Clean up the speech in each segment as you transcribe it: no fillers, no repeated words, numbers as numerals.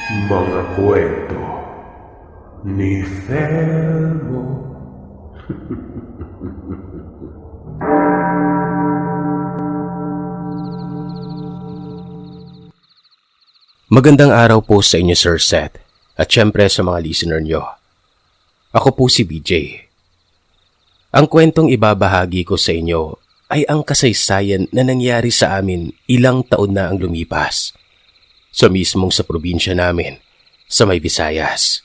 Mga kwento ni Fermo. Magandang araw po sa inyo, Sir Seth, at syempre sa mga listener nyo. Ako po si BJ. Ang kwentong ibabahagi ko sa inyo ay ang kasaysayan na nangyari sa amin ilang taon na ang lumipas. Sa probinsya namin, sa may Visayas.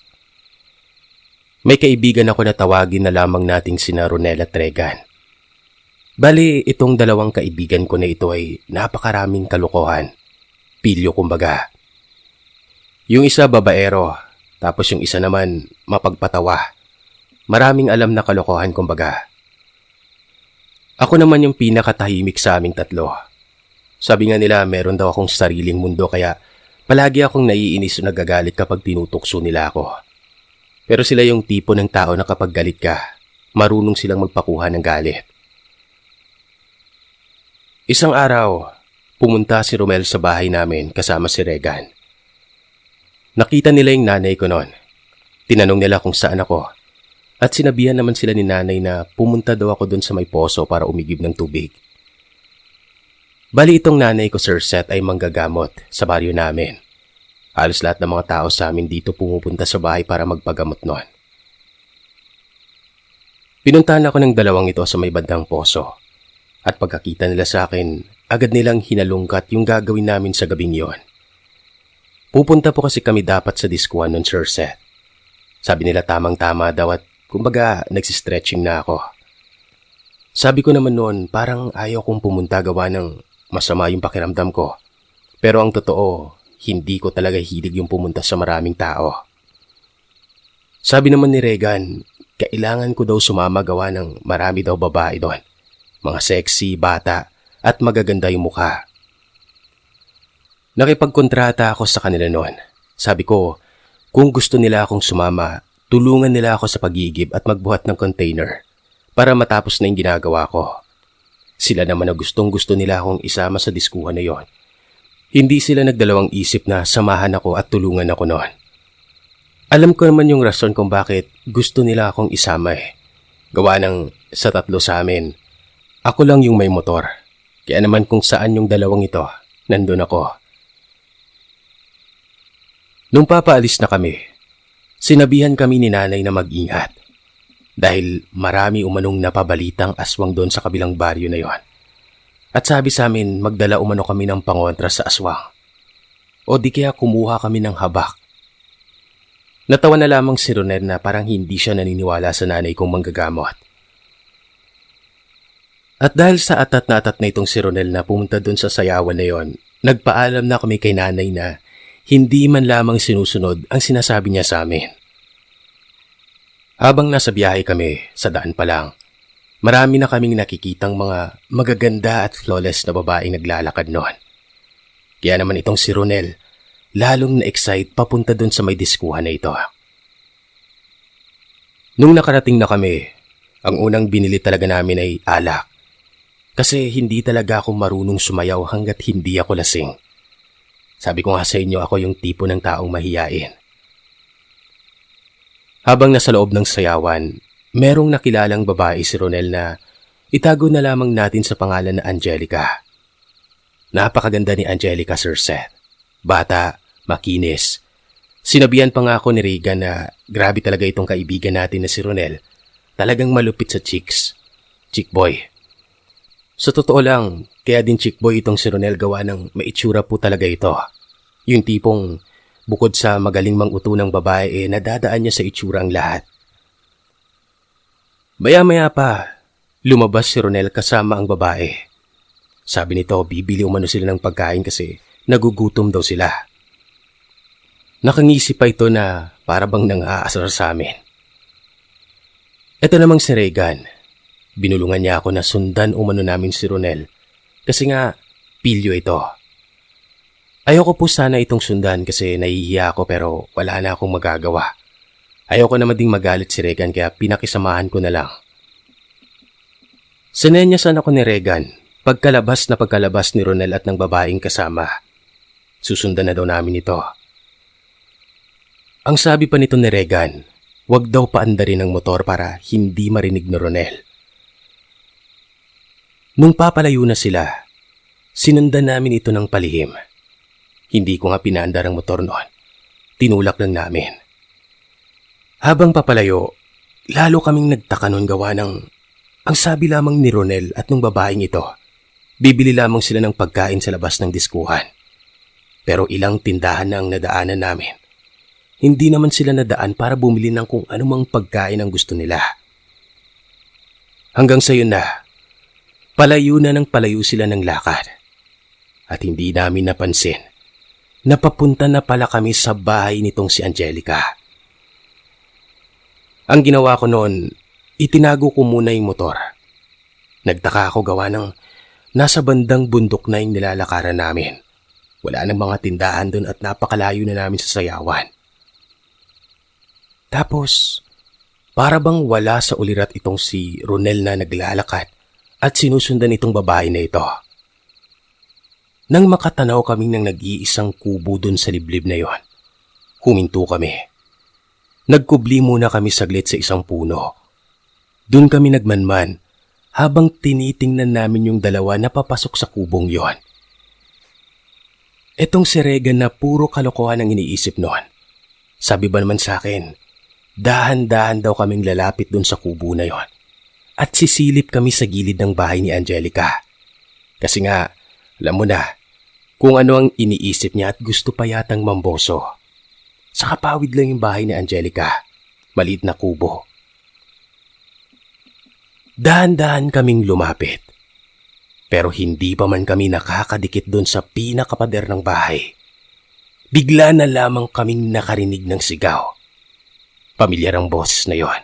May kaibigan ako na tawagin na lamang nating sina Ronel at Regan. Bali, itong dalawang kaibigan ko na ito ay napakaraming kalokohan. Pilyo kumbaga. Yung isa babaero, tapos yung isa naman mapagpatawa. Maraming alam na kalokohan kumbaga. Ako naman yung pinakatahimik sa aming tatlo. Sabi nga nila meron daw akong sariling mundo kaya palagi akong naiinis o nagagalit kapag tinutukso nila ako. Pero sila yung tipo ng tao na kapag galit ka, marunong silang magpakuha ng galit. Isang araw, pumunta si Romel sa bahay namin kasama si Regan. Nakita nila yung nanay ko noon. Tinanong nila kung saan ako. At sinabihan naman sila ni nanay na pumunta daw ako doon sa may poso para umigib ng tubig. Bali itong nanay ko, Sir Seth, ay manggagamot sa baryo namin. Halos lahat ng mga tao sa amin dito pumupunta sa bahay para magpagamot noon. Pinuntahan ako ng dalawang ito sa may bandang poso. At pagkakita nila sa akin, agad nilang hinalungkat yung gagawin namin sa gabing yon. Pupunta po kasi kami dapat sa diskuhan nun, Sir Seth. Sabi nila tamang-tama daw at kumbaga nagsistretching na ako. Sabi ko naman noon parang ayaw kong pumunta gawa ng masama yung pakiramdam ko. Pero ang totoo, hindi ko talaga hilig yung pumunta sa maraming tao. Sabi naman ni Regan, kailangan ko daw sumama gawa ng marami daw babae doon. Mga sexy, bata at magaganda yung mukha. Nakipagkontrata ako sa kanila noon. Sabi ko, kung gusto nila akong sumama, tulungan nila ako sa pag-iigib at magbuhat ng container para matapos na yung ginagawa ko. Sila naman na gustong-gusto nila akong isama sa diskuhan na yon. Hindi sila nagdalawang isip na samahan ako at tulungan ako noon. Alam ko naman yung rason kung bakit gusto nila akong isama eh. Gawa ng sa tatlo sa amin, ako lang yung may motor. Kaya naman kung saan yung dalawang ito, nandun ako. Nung papaalis na kami, sinabihan kami ni nanay na mag-ingat. Dahil marami umanong napabalitang aswang doon sa kabilang baryo na yon. At sabi sa amin magdala umano kami ng pangontra sa aswang. O di kaya kumuha kami ng habak. Natawa na lamang si Ronel na parang hindi siya naniniwala sa nanay kong manggagamot. At dahil sa atat na itong si Ronel na pumunta doon sa sayawan na yon, nagpaalam na kami kay nanay na hindi man lamang sinusunod ang sinasabi niya sa amin. Habang nasa biyahe kami, sa daan pa lang, marami na kaming nakikitang mga magaganda at flawless na babaeng naglalakad noon. Kaya naman itong si Ronel, lalong na-excite papunta dun sa may diskuhan na ito. Nung nakarating na kami, ang unang binili talaga namin ay alak. Kasi hindi talaga ako marunong sumayaw hanggat hindi ako lasing. Sabi ko nga sa inyo, ako yung tipo ng taong mahiyain. Habang nasa loob ng sayawan, merong nakilalang babae si Ronel na itago na lamang natin sa pangalan na Angelica. Napakaganda ni Angelica, Sir Seth. Bata, makinis. Sinabihan pa nga ako ni Regan na grabe talaga itong kaibigan natin na si Ronel. Talagang malupit sa chicks. Chick boy. Sa totoo lang, kaya din chick boy itong si Ronel gawa ng maitsura po talaga ito. Yung tipong bukod sa magaling manguto ng babae nadadaan niya sa itsura ang lahat. Maya-maya pa, lumabas si Ronel kasama ang babae. Sabi nito, bibili umano sila ng pagkain kasi nagugutom daw sila. Nakangisi pa ito na para bang nang-aasar sa amin. Ito namang si Regan. Binulungan niya ako na sundan umano namin si Ronel kasi nga pilyo ito. Ayoko po sana itong sundan kasi nahihiya ako pero wala na akong magagawa. Ayoko naman ding magalit si Regan kaya pinakisamahan ko na lang. Sinenyasan ako ni Regan pagkalabas ni Ronel at ng babaeng kasama. Susundan na daw namin ito. Ang sabi pa nito ni Regan, wag daw paandarin ang motor para hindi marinig ni Ronel. Nung papalayo na sila, sinundan namin ito ng palihim. Hindi ko nga pinaandar ang motor noon. Tinulak lang namin. Habang papalayo, lalo kaming nagtaka noon gawa ng ang sabi lamang ni Ronel at nung babaeng ito, bibili lamang sila ng pagkain sa labas ng diskuhan. Pero ilang tindahan na ang nadaanan namin. Hindi naman sila nadaan para bumili ng kung anumang pagkain ang gusto nila. Hanggang sa yun na, palayo na ng palayo sila ng lakad. At hindi namin napansin na papunta na pala kami sa bahay nitong si Angelica. Ang ginawa ko noon, itinago ko muna yung motor. Nagtaka ako gawa ng nasa bandang bundok na yung nilalakaran namin. Wala nang mga tindahan doon at napakalayo na namin sa sayawan. Tapos, para bang wala sa ulirat itong si Ronel na naglalakad at sinusundan itong babae na ito. Nang makatanaw kaming ng nag-iisang kubo dun sa liblib na yon, huminto kami. Nagkubli muna kami saglit sa isang puno. Dun kami nagmanman habang tinitingnan namin yung dalawa na papasok sa kubong yon. Etong si Regan na puro kalokohan ang iniisip noon. Sabi ba naman sa akin, dahan-dahan daw kaming lalapit dun sa kubo na yon at sisilip kami sa gilid ng bahay ni Angelica. Kasi nga, alam mo na, kung ano ang iniisip niya at gusto pa yatang mamboso. Sa kapawid lang yung bahay ni Angelica, maliit na kubo. Dahan-dahan kaming lumapit. Pero hindi pa man kami nakakadikit doon sa pinakapader ng bahay. Bigla na lamang kaming nakarinig ng sigaw. Pamilyar ang boses na yon.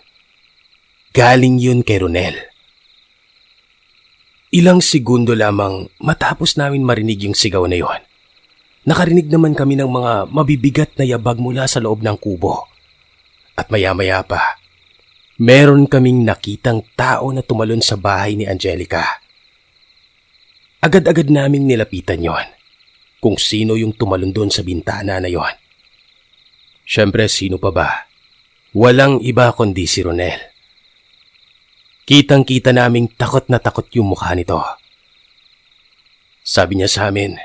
Galing yun kay Ronel. Ilang segundo lamang matapos namin marinig yung sigaw na yon. Nakarinig naman kami ng mga mabibigat na yabag mula sa loob ng kubo. At maya-maya pa, meron kaming nakitang tao na tumalon sa bahay ni Angelica. Agad-agad naming nilapitan yon. Kung sino yung tumalon doon sa bintana na yon. Siyempre, sino pa ba? Walang iba kundi si Ronel. Kitang-kita naming takot na takot yung mukha nito. Sabi niya sa amin,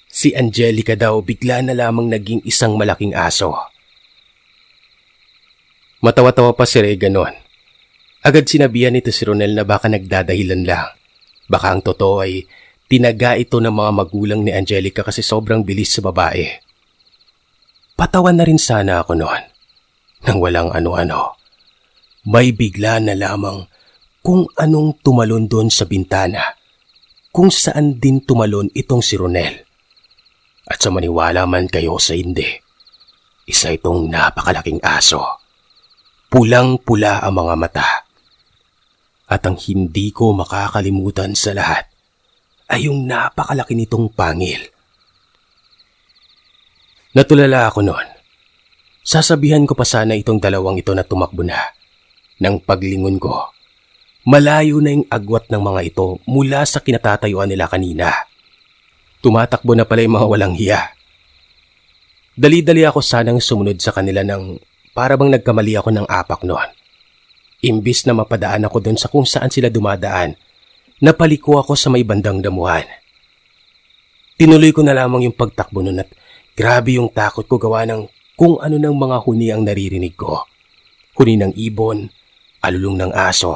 si Angelica daw bigla na lamang naging isang malaking aso. Matawa-tawa pa si Regan noon. Agad sinabihan nito si Ronel na baka nagdadahilan lang. Baka ang totoo ay tinaga ito ng mga magulang ni Angelica kasi sobrang bilis sa babae. Patawan na rin sana ako noon. Nang walang ano-ano. May bigla na lamang kung anong tumalon doon sa bintana. Kung saan din tumalon itong si Ronel. At sa maniwala man kayo sa hindi, isa itong napakalaking aso. Pulang-pula ang mga mata. At ang hindi ko makakalimutan sa lahat ay yung napakalaki nitong pangil. Natulala ako noon. Sasabihan ko pa sana itong dalawang ito na tumakbo na. Nang paglingon ko, malayo na yung agwat ng mga ito mula sa kinatatayuan nila kanina. Tumatakbo na pala yung mga walang hiya. Dali-dali ako sanang sumunod sa kanila nang para bang nagkamali ako ng apak noon. Imbis na mapadaan ako doon sa kung saan sila dumadaan, napaliko ako sa may bandang damuhan. Tinuloy ko na lamang yung pagtakbo noon at grabe yung takot ko gawa ng kung ano ng mga huni ang naririnig ko. Huni ng ibon, alulong ng aso,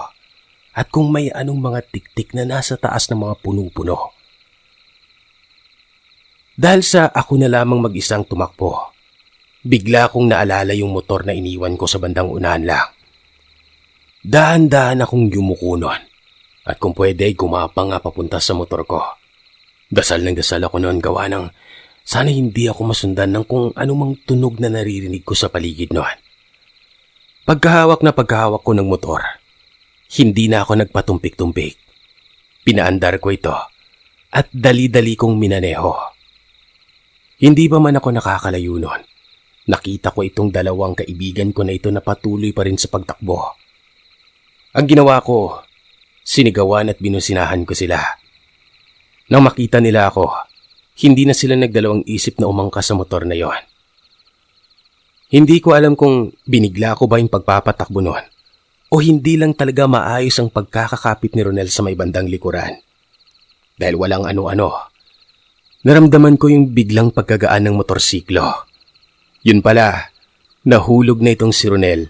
at kung may anong mga tiktik na nasa taas ng mga puno-puno. Dahil sa ako na lamang mag-isang tumakbo, bigla kong naalala yung motor na iniwan ko sa bandang unahan lang. Dahan-dahan akong yumuko noon. At kung pwede, gumapang nga papunta sa motor ko. Dasal ng dasal ako noon gawa ng sana hindi ako masundan ng kung anumang tunog na naririnig ko sa paligid noon. Pagkahawak ko ng motor, hindi na ako nagpatumpik-tumpik. Pinaandar ko ito at dali-dali kong minaneho. Hindi pa man ako nakakalayo noon. Nakita ko itong dalawang kaibigan ko na ito na patuloy pa rin sa pagtakbo. Ang ginawa ko, sinigawan at binusinahan ko sila. Nang makita nila ako, hindi na sila nagdalawang isip na umangkas sa motor na yon. Hindi ko alam kung binigla ko ba yung pagpapatakbo noon o hindi lang talaga maayos ang pagkakakapit ni Ronel sa may bandang likuran. Dahil walang ano-ano, naramdaman ko yung biglang pagkagaan ng motorsiklo. Yun pala, nahulog na itong si Ronel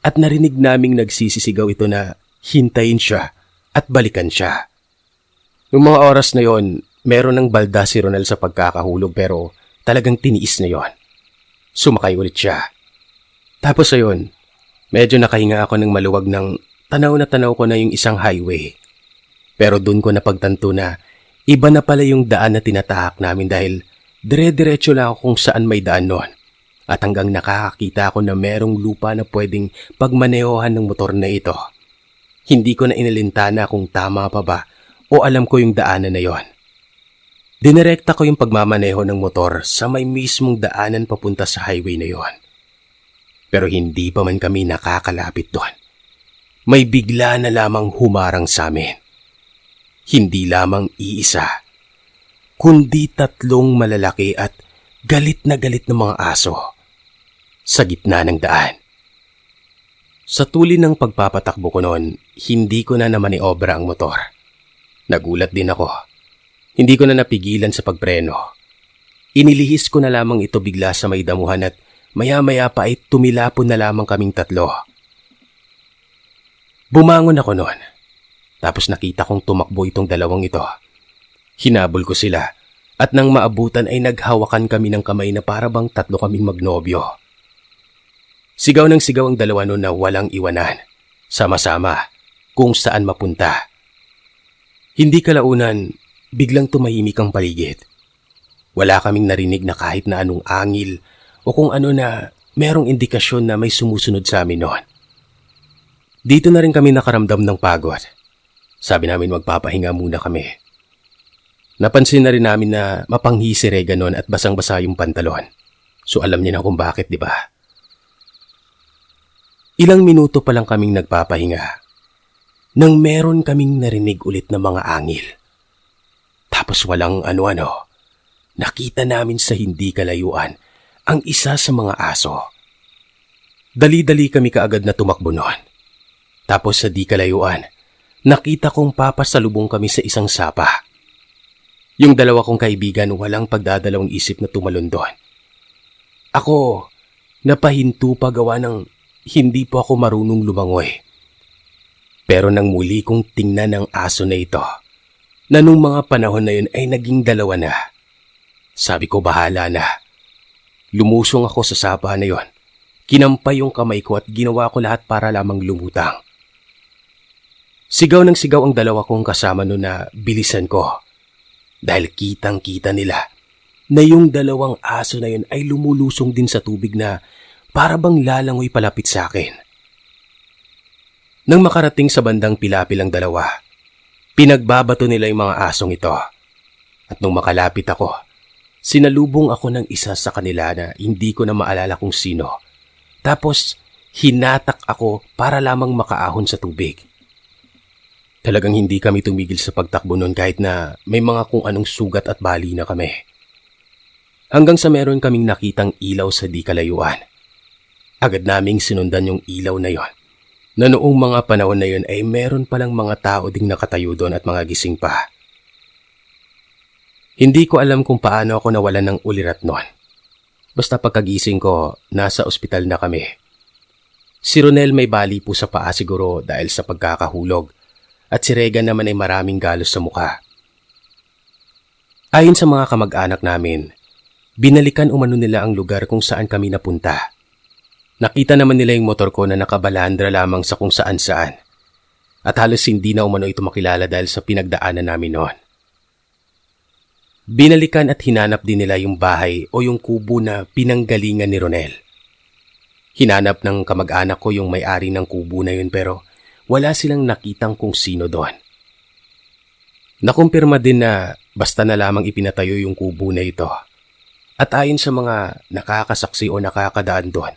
at narinig naming nagsisisigaw ito na hintayin siya at balikan siya. Noong mga oras na yon, meron ng balda si Ronel sa pagkakahulog pero talagang tiniis na yon. Sumakay ulit siya. Tapos ayon, medyo nakahinga ako ng maluwag ng tanaw na tanaw ko na yung isang highway. Pero dun ko napagtanto na iba na pala yung daan na tinatahak namin dahil dire-diretso lang ako kung saan may daan nun. At hanggang nakakakita ako na merong lupa na pwedeng pagmanehohan ng motor na ito. Hindi ko na inalintana kung tama pa ba o alam ko yung daanan na yon. Dinirekta ko yung pagmamaneho ng motor sa may mismong daanan papunta sa highway na yon. Pero hindi pa man kami nakakalapit doon. May bigla na lamang humarang sa amin. Hindi lamang iisa, kundi 3 malalaki at galit na mga aso sa gitna ng daan. Sa tuli ng pagpapatakbo ko noon, hindi ko na namaniobra ang motor. Nagulat din ako. Hindi ko na napigilan sa pagpreno. Inilihis ko na lamang ito bigla sa may damuhan at maya-maya pa ay tumilapon na lamang kaming 3. Bumangon ako noon. Tapos nakita kong tumakbo itong 2 ito. Hinabol ko sila at nang maabutan ay naghawakan kami ng kamay na para bang 3 kaming magnobyo. Sigaw ng sigaw ang 2 noon na walang iwanan. Sama-sama kung saan mapunta. Hindi kalaunan, biglang tumahimik ang paligid. Wala kaming narinig na kahit na anong angil o kung ano na merong indikasyon na may sumusunod sa amin noon. Dito na rin kami nakaramdam ng pagod. Sabi namin magpapahinga muna kami. Napansin na rin namin na mapanghi si Rega noon at basang-basa yung pantalon. So alam niya na kung bakit, di ba? Ilang minuto pa lang kaming nagpapahinga nang meron kaming narinig ulit na mga angil. Tapos walang ano-ano, nakita namin sa hindi kalayuan ang isa sa mga aso. Dali-dali kami kaagad na tumakbo noon. Tapos sa di kalayuan, nakita kong papasalubong kami sa isang sapa. Yung 2 kong kaibigan walang pagdadalawang isip na tumalon doon. Ako, napahinto pa gawa ng hindi po ako marunong lumangoy. Pero nang muli kong tingnan ang aso na ito, na nung mga panahon na yun ay naging 2 na. Sabi ko bahala na. Lumusong ako sa sapa na yun. Kinampay yung kamay ko at ginawa ko lahat para lamang lumutang. Sigaw ng sigaw ang 2 kong kasama noon na bilisan ko. Dahil kitang-kita nila na yung 2 aso na yun ay lumulusong din sa tubig na para bang lalangoy palapit sa akin. Nang makarating sa bandang pilapilang 2, pinagbabato nila yung mga asong ito. At nung makalapit ako, sinalubong ako ng isa sa kanila na hindi ko na maalala kung sino. Tapos hinatak ako para lamang makaahon sa tubig. Talagang hindi kami tumigil sa pagtakbo noon kahit na may mga kung anong sugat at bali na kami. Hanggang sa meron kaming nakitang ilaw sa di kalayuan. Agad naming sinundan yung ilaw na yon. Na noong mga panahon na yun ay meron palang mga tao ding nakatayo doon at mga gising pa. Hindi ko alam kung paano ako nawalan ng ulirat noon. Basta pagkagising ko, nasa ospital na kami. Si Ronel may bali po sa paa siguro dahil sa pagkakahulog at si Rega naman ay maraming galos sa mukha. Ayon sa mga kamag-anak namin, binalikan umano nila ang lugar kung saan kami napunta. Nakita naman nila yung motor ko na nakabalandra lamang sa kung saan-saan. At halos hindi na umano ito makilala dahil sa pinagdaanan namin noon. Binalikan at hinanap din nila yung bahay o yung kubo na pinanggalingan ni Ronel. Hinanap ng kamag-anak ko yung may-ari ng kubo na yun pero wala silang nakitang kung sino doon. Nakumpirma din na basta na lamang ipinatayo yung kubo na ito. At ayon sa mga nakakasaksi o nakakadaan doon,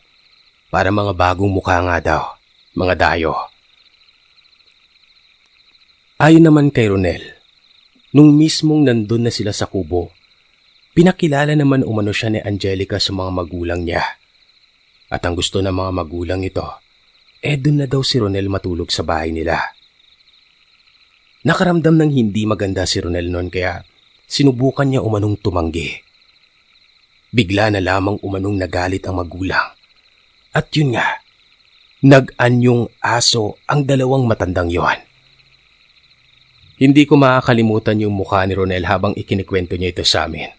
para mga bagong mukha nga daw, mga dayo. Ayon naman kay Ronel, nung mismong nandun na sila sa kubo, pinakilala naman umano siya ni Angelica sa mga magulang niya. At ang gusto ng mga magulang ito, dun na daw si Ronel matulog sa bahay nila. Nakaramdam ng hindi maganda si Ronel noon kaya sinubukan niya umanong tumanggi. Bigla na lamang umanong nagalit ang magulang. At yun nga, nag-anyong aso ang dalawang matandang yon. Hindi ko makakalimutan yung mukha ni Ronel habang ikinikwento niya ito sa amin.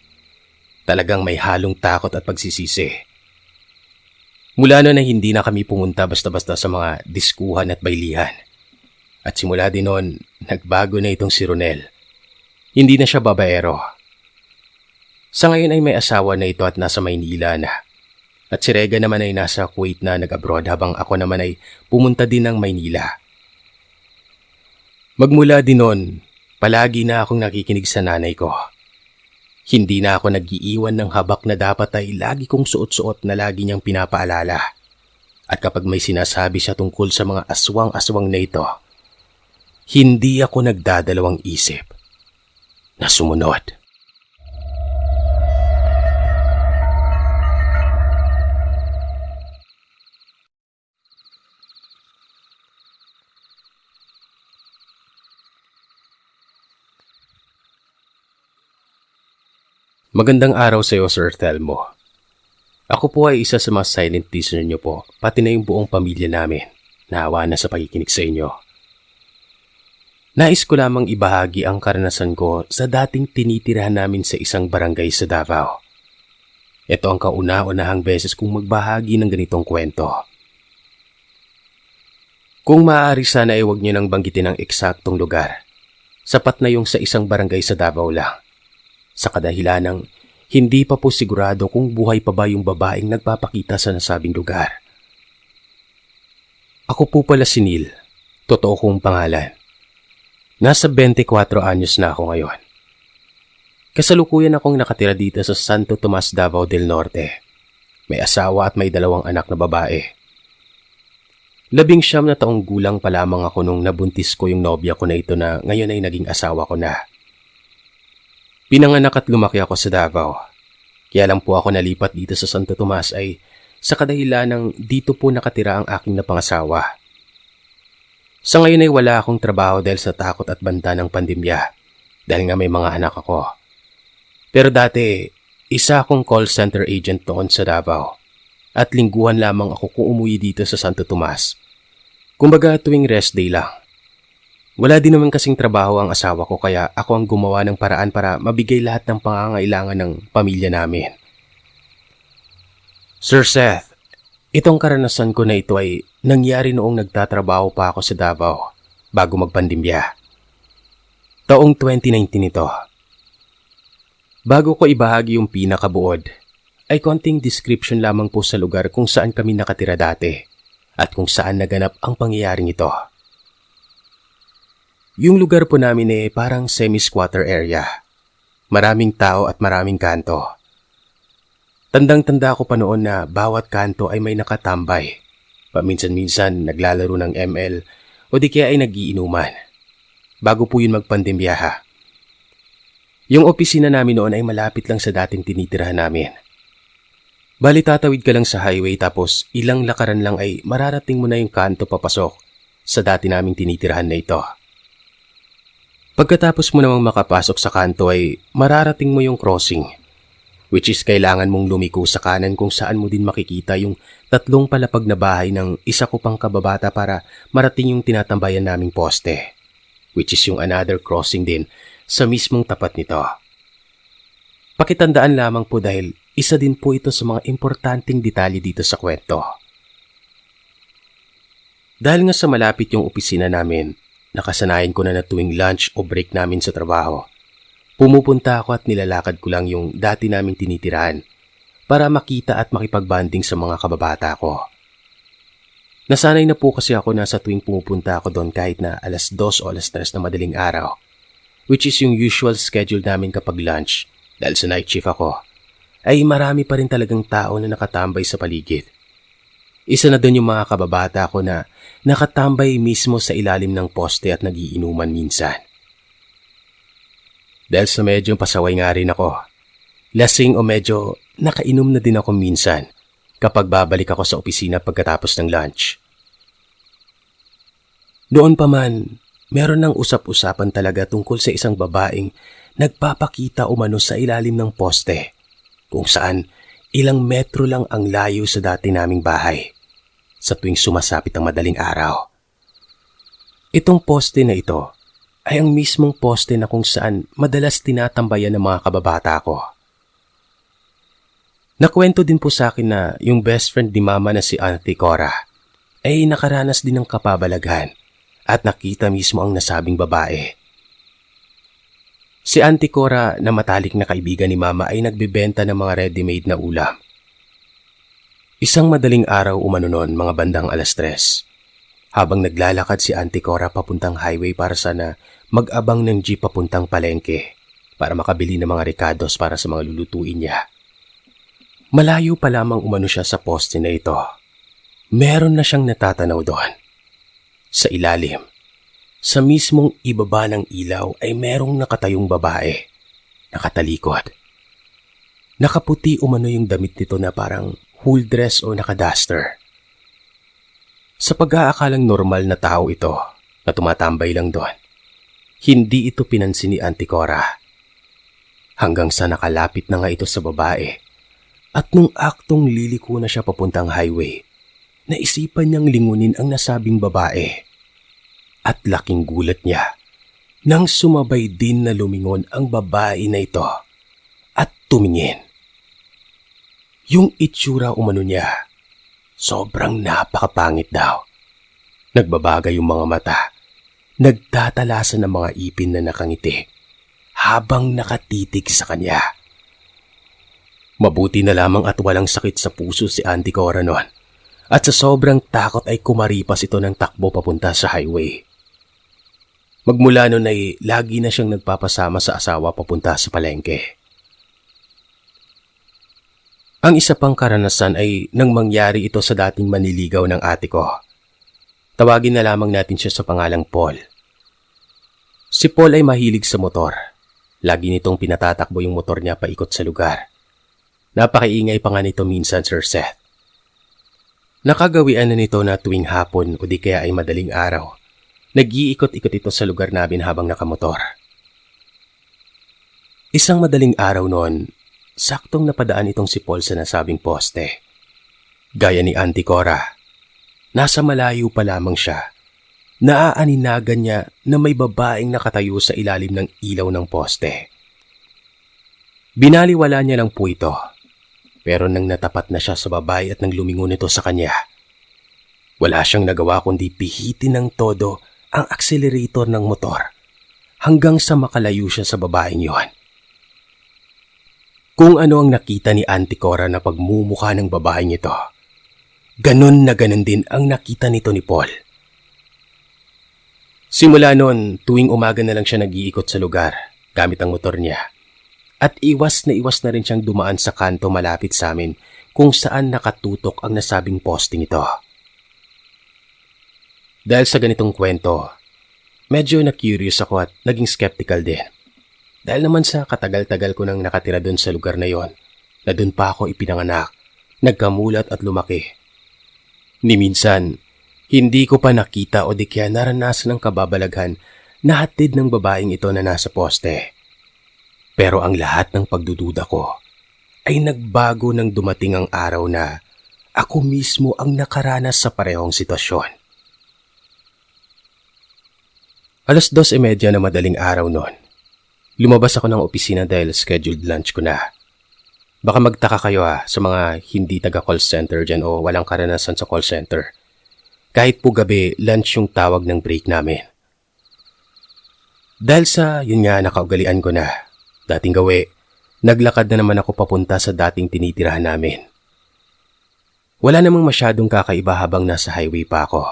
Talagang may halong takot at pagsisisi. Mula noon ay hindi na kami pumunta basta-basta sa mga diskuhan at baylihan. At simula din noon, nagbago na itong si Ronel. Hindi na siya babaero. Sa ngayon ay may asawa na ito at nasa Maynila na. At si Rega naman ay nasa Kuwait na nag-abroad habang ako naman ay pumunta din ng Maynila. Magmula din noon, palagi na akong nakikinig sa nanay ko. Hindi na ako nag-iiwan ng habak na dapat ay lagi kong suot-suot na lagi niyang pinapaalala. At kapag may sinasabi siya tungkol sa mga aswang-aswang na ito, hindi ako nagdadalawang isip na sumunod. Magandang araw sa iyo, Sir Telmo. Ako po ay isa sa mga silent listener niyo po, pati na yung buong pamilya namin. Naawa na sa pakikinig sa inyo. Nais ko lamang ibahagi ang karanasan ko sa dating tinitirahan namin sa isang barangay sa Davao. Ito ang kauna-unahang beses kong magbahagi ng ganitong kwento. Kung maaari sana ay huwag niyo nang banggitin ang eksaktong lugar. Sapat na yung sa isang barangay sa Davao lang. Sa kadahilan ng hindi pa po sigurado kung buhay pa ba yung babaeng nagpapakita sa nasabing lugar. Ako po pala si Neil, totoo kong pangalan. Nasa 24 anyos na ako ngayon. Kasalukuyan akong nakatira dito sa Santo Tomas, Davao del Norte. May asawa at may 2 anak na babae. 19 na taong gulang pa lamang ako nung nabuntis ko yung nobya ko na ito na ngayon ay naging asawa ko na. Pinanganak at lumaki ako sa Davao. Kaya lang po ako nalipat dito sa Santo Tomas ay sa kadahilan ng dito po nakatira ang aking napangasawa. Sa ngayon ay wala akong trabaho dahil sa takot at banta ng pandemya dahil nga may mga anak ako. Pero dati, isa akong call center agent noon sa Davao at lingguhan lamang ako kung umuwi dito sa Santo Tomas. Kumbaga tuwing rest day lang. Wala din naman kasing trabaho ang asawa ko kaya ako ang gumawa ng paraan para mabigay lahat ng pangangailangan ng pamilya namin. Sir Seth, itong karanasan ko na ito ay nangyari noong nagtatrabaho pa ako sa Davao bago magpandemya. Taong 2019 ito. Bago ko ibahagi yung pinakabuod, ay konting description lamang po sa lugar kung saan kami nakatira dati at kung saan naganap ang pangyayaring ito. Yung lugar po namin ay parang semi-squatter area. Maraming tao at maraming kanto. Tandang-tanda ko pa noon na bawat kanto ay may nakatambay. Paminsan-minsan naglalaro ng ML o di kaya ay nagiinuman. Bago po yun magpandemya ha. Yung opisina namin noon ay malapit lang sa dating tinitirahan namin. Bali tatawid ka lang sa highway tapos ilang lakaran lang ay mararating mo na yung kanto papasok sa dati naming tinitirahan na ito. Pagkatapos mo namang makapasok sa kanto ay mararating mo yung crossing, which is kailangan mong lumiko sa kanan kung saan mo din makikita yung 3 palapag na bahay ng isa ko pang kababata para marating yung tinatambayan naming poste, which is yung another crossing din sa mismong tapat nito. Pakitandaan lamang po dahil isa din po ito sa mga importanteng detalye dito sa kwento. Dahil nga sa malapit yung opisina namin, nakasanayan ko na tuwing lunch o break namin sa trabaho. Pumupunta ako at nilalakad ko lang yung dati naming tinitirahan para makita at makipagbanding sa mga kababata ko. Nasanay na po kasi ako na sa tuwing pumupunta ako doon kahit na 2:00 o 3:00 na madaling araw, which is yung usual schedule namin kapag lunch dahil sa night shift ako, ay marami pa rin talagang tao na nakatambay sa paligid. Isa na doon yung mga kababata ko na nakatambay mismo sa ilalim ng poste at nagiinuman minsan. Dahil sa medyo pasaway nga rin ako, lasing o medyo nakainom na din ako minsan, kapag babalik ako sa opisina pagkatapos ng lunch. Noon pa man, meron ng usap-usapan talaga tungkol sa isang babaeng nagpapakita umano sa ilalim ng poste, kung saan ilang metro lang ang layo sa dati naming bahay sa tuwing sumasapit ang madaling araw. Itong poste na ito ay ang mismong poste na kung saan madalas tinatambayan ng mga kababata ko. Nakwento din po sa akin na yung best friend ni Mama na si Auntie Cora ay nakaranas din ng kapabalaghan at nakita mismo ang nasabing babae. Si Auntie Cora na matalik na kaibigan ni Mama ay nagbebenta ng mga ready-made na ulam. Isang madaling araw umano noon, mga bandang 3:00, habang naglalakad si Auntie Cora papuntang highway para sana mag-abang ng jeep papuntang palengke para makabili ng mga ricados para sa mga lulutuin niya. Malayo pa lamang umano siya sa poste na ito. Meron na siyang natatanaw doon. Sa ilalim, sa mismong ibaba ng ilaw ay merong nakatayong babae, nakatalikod. Nakaputi umano yung damit nito na parang full dress o nakaduster. Sa pag-aakalang normal na tao ito na tumatambay lang doon, hindi ito pinansin ni Auntie Cora. Hanggang sa nakalapit na nga ito sa babae at nung aktong liliko na siya papuntang highway, naisipan niyang lingunin ang nasabing babae. At laking gulat niya nang sumabay din na lumingon ang babae na ito at tumingin. Yung itsura umano niya, sobrang napakapangit daw. Nagbabagay yung mga mata, nagtatalasan ng mga ipin na nakangiti habang nakatitig sa kanya. Mabuti na lamang at walang sakit sa puso si Auntie Cora noon. At sa sobrang takot ay kumaripas ito ng takbo papunta sa highway. Magmula noon ay lagi na siyang nagpapasama sa asawa papunta sa palengke. Ang isa pang karanasan ay nang mangyari ito sa dating manliligaw ng ate ko. Tawagin na lamang natin siya sa pangalang Paul. Si Paul ay mahilig sa motor. Lagi nitong pinatatakbo yung motor niya paikot sa lugar. Napakaingay pa nga nito minsan, Sir Seth. Nakagawian na nito na tuwing hapon o di kaya ay madaling araw. Nag-iikot-ikot ito sa lugar namin habang nakamotor. Isang madaling araw noon, saktong napadaan itong si Paul sa nasabing poste. Gaya ni Auntie Cora, nasa malayo pa lamang siya. Naaaninagan niya na may babaeng nakatayo sa ilalim ng ilaw ng poste. Binaliwala niya lang po ito. Pero nang natapat na siya sa babae at nang lumingon ito sa kanya, wala siyang nagawa kundi pihitin ng todo ang accelerator ng motor hanggang sa makalayo siya sa babaeng yon. Kung ano ang nakita ni Auntie Cora na pagmumukha ng babaeng ito, ganon na ganon din ang nakita nito ni Paul. Simula noon, tuwing umaga na lang siya nag-iikot sa lugar gamit ang motor niya. At iwas na rin siyang dumaan sa kanto malapit sa amin kung saan nakatutok ang nasabing posting ito. Dahil sa ganitong kwento, medyo na-curious ako at naging skeptical din. Dahil naman sa katagal-tagal ko nang nakatira doon sa lugar na yon, na doon pa ako ipinanganak, nagkamulat at lumaki. Ni minsan, hindi ko pa nakita o di kaya naranasan ng kababalaghan na hatid ng babaeng ito na nasa poste. Pero ang lahat ng pagdududa ko ay nagbago nang dumating ang araw na ako mismo ang nakaranas sa parehong sitwasyon. 2:30 na madaling araw noon. Lumabas ako ng opisina dahil scheduled lunch ko na. Baka magtaka kayo sa mga hindi taga-call center dyan o walang karanasan sa call center. Kahit po gabi, lunch yung tawag ng break namin. Dahil sa yun nga nakaugalian ko na, dating gawi, naglakad na naman ako papunta sa dating tinitirahan namin. Wala namang masyadong kakaiba habang nasa highway pa ako.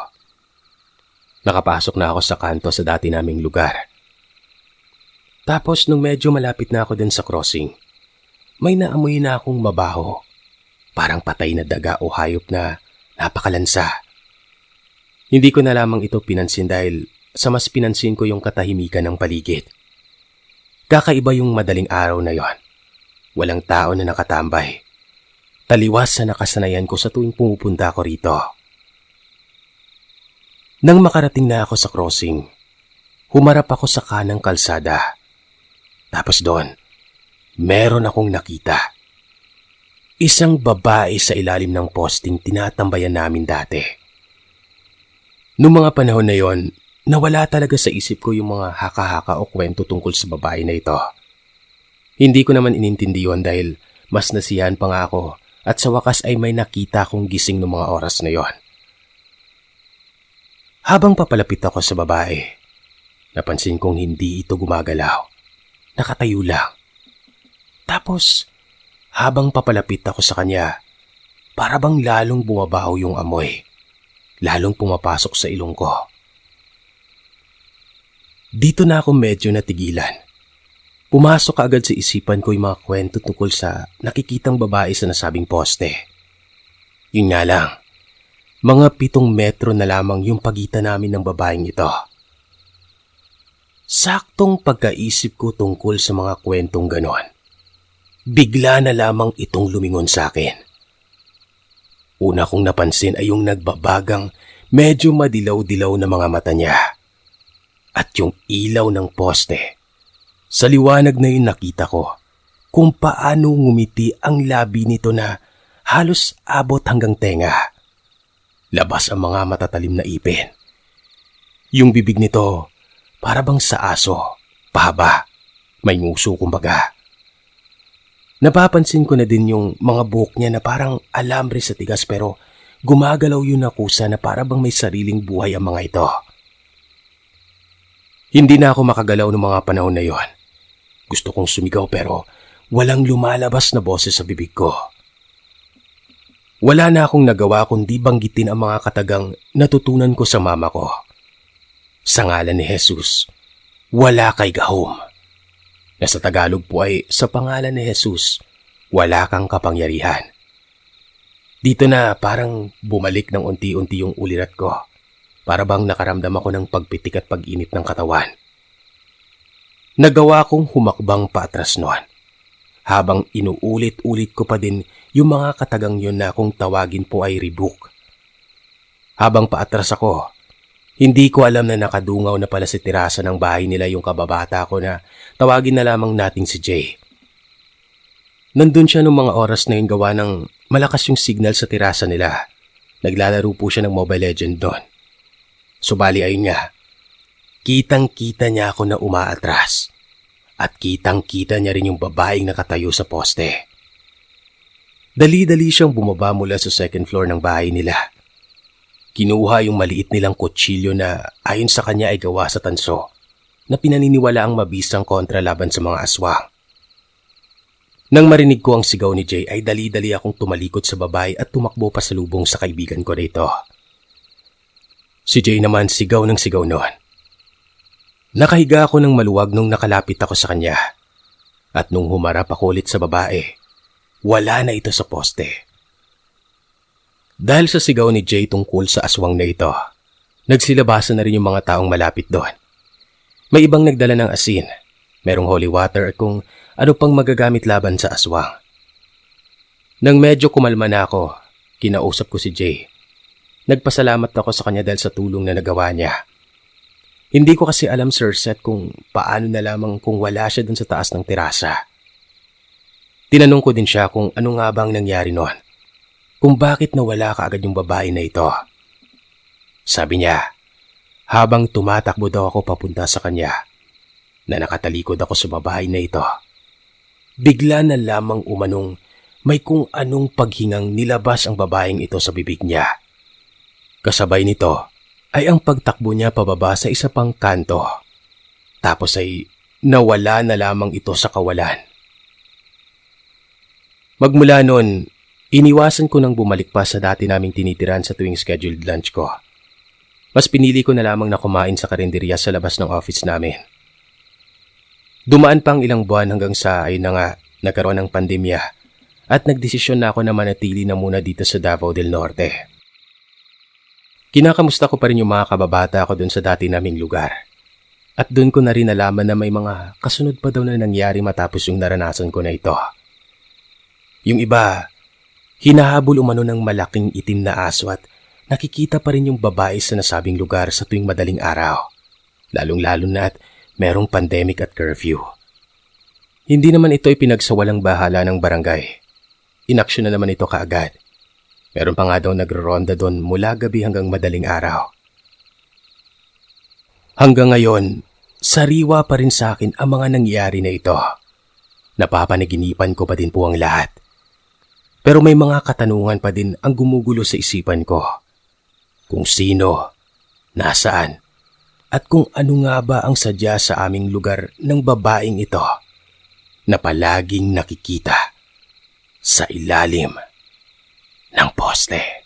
Nakapasok na ako sa kanto sa dati naming lugar. Tapos nung medyo malapit na ako dun sa crossing, may naamoy na akong mabaho. Parang patay na daga o hayop na napakalansa. Hindi ko na lamang ito pinansin dahil sa mas pinansin ko yung katahimikan ng paligid. Kakaiba yung madaling araw na yon. Walang tao na nakatambay. taliwas sa nakasanayan ko sa tuwing pumupunta ako rito. Nang makarating na ako sa crossing, humarap ako sa kanang kalsada. Tapos doon, meron akong nakita. Isang babae sa ilalim ng posting tinatambayan namin dati. Noong mga panahon na yon, nawala talaga sa isip ko yung mga haka-haka o kwento tungkol sa babae na ito. Hindi ko naman inintindi yon dahil mas nasiyahan pa nga ako at sa wakas ay may nakita akong gising noong mga oras na yon. Habang papalapit ako sa babae, napansin kong hindi ito gumagalaw. Nakatayo lang. Tapos, habang papalapit ako sa kanya, para bang lalong bumabaho yung amoy. Lalong pumapasok sa ilong ko. Dito na ako medyo natigilan. Pumasok agad sa isipan ko yung mga kwento tungkol sa nakikitang babae sa nasabing poste. Yun nga lang, mga 7 metro na lamang yung pagitan namin ng babaeng ito. Saktong pagkaisip ko tungkol sa mga kwentong ganon, bigla na lamang itong lumingon sa akin. Una kong napansin ay yung nagbabagang medyo madilaw-dilaw na mga mata niya. At yung ilaw ng poste. Sa liwanag na yun nakita ko kung paano ngumiti ang labi nito na halos abot hanggang tenga. Labas ang mga matatalim na ipin. Yung bibig nito para bang sa aso, pahaba, may nguso kumbaga. Napapansin ko na din yung mga buhok niya na parang alambre sa tigas pero gumagalaw yun na kusa na para bang may sariling buhay ang mga ito. Hindi na ako makagalaw ng mga panahon na yon. Gusto kong sumigaw pero walang lumalabas na boses sa bibig ko. Wala na akong nagawa kundi banggitin ang mga katagang natutunan ko sa mama ko. Sa ngalan ni Jesus, wala kay gahom. Na sa Tagalog po ay sa pangalan ni Jesus, wala kang kapangyarihan. Dito na parang bumalik ng unti-unti yung ulirat ko. Para bang nakaramdam ako ng pagpitik at pag-init ng katawan. Nagawa kong humakbang paatras noon. Habang inuulit-ulit ko pa din yung mga katagang yun na kung tawagin po ay rebuke. Habang paatras ako, hindi ko alam na nakadungaw na pala sa terasa ng bahay nila yung kababata ko na tawagin na lamang nating si Jay. Nandun siya nung mga oras na yung gawa ng malakas yung signal sa terasa nila. Naglalaro po siya ng Mobile Legend doon. Subali ayun nga, kitang-kita niya ako na umaatras. At kitang-kita niya rin yung babaeng nakatayo sa poste. Dali-dali siyang bumaba mula sa second floor ng bahay nila. Kinuha yung maliit nilang kutsilyo na ayon sa kanya ay gawa sa tanso na pinaniniwala ang mabisang kontra laban sa mga aswang. Nang marinig ko ang sigaw ni Jay ay dali-dali akong tumalikod sa babae at tumakbo pasalubong sa kaibigan ko rito. Si Jay naman sigaw ng sigaw noon. Nakahiga ako ng maluwag nung nakalapit ako sa kanya. At nung humarap ako ulit sa babae, wala na ito sa poste. Dahil sa sigaw ni Jay tungkol sa aswang na ito, nagsilabasan na rin yung mga taong malapit doon. May ibang nagdala ng asin, merong holy water at kung ano pang magagamit laban sa aswang. Nang medyo kumalma na ako, kinausap ko si Jay. Nagpasalamat ako sa kanya dahil sa tulong na nagawa niya. Hindi ko kasi alam, Sir Seth, kung paano na lamang kung wala siya dun sa taas ng terasa. Tinanong ko din siya kung ano nga bang nangyari noon. Kung bakit nawala kaagad yung babae na ito. Sabi niya, habang tumatakbo daw ako papunta sa kanya, na nakatalikod ako sa babae na ito, bigla na lamang umanong may kung anong paghingang nilabas ang babaeng ito sa bibig niya. Kasabay nito ay ang pagtakbo niya pababa sa isa pang kanto. Tapos ay nawala na lamang ito sa kawalan. Magmula noon, iniwasan ko nang bumalik pa sa dati naming tinitiran sa tuwing scheduled lunch ko. Mas pinili ko na lamang na kumain sa karinderya sa labas ng office namin. Dumaan pang ilang buwan hanggang sa ayun na nga, nagkaroon ng pandemya at nagdesisyon na ako na manatili na muna dito sa Davao del Norte. Kinakamusta ko pa rin yung mga kababata ko dun sa dati naming lugar. At dun ko na rin nalaman na may mga kasunod pa daw na nangyari matapos yung naranasan ko na ito. Yung iba, Hinahabol umano ng malaking itim na aso at nakikita pa rin yung babae sa nasabing lugar sa tuwing madaling araw. Lalong-lalo na at merong pandemic at curfew. Hindi naman ito ipinagsawalang bahala ng barangay. Inaksyon na naman ito kaagad. Meron pa nga daw nagro-ronda doon mula gabi hanggang madaling araw. Hanggang ngayon, sariwa pa rin sa akin ang mga nangyari na ito. Napapanaginipan ko pa din po ang lahat. Pero may mga katanungan pa din ang gumugulo sa isipan ko. Kung sino, nasaan, at kung ano nga ba ang sadya sa aming lugar ng babaeng ito na palaging nakikita sa ilalim ng poste.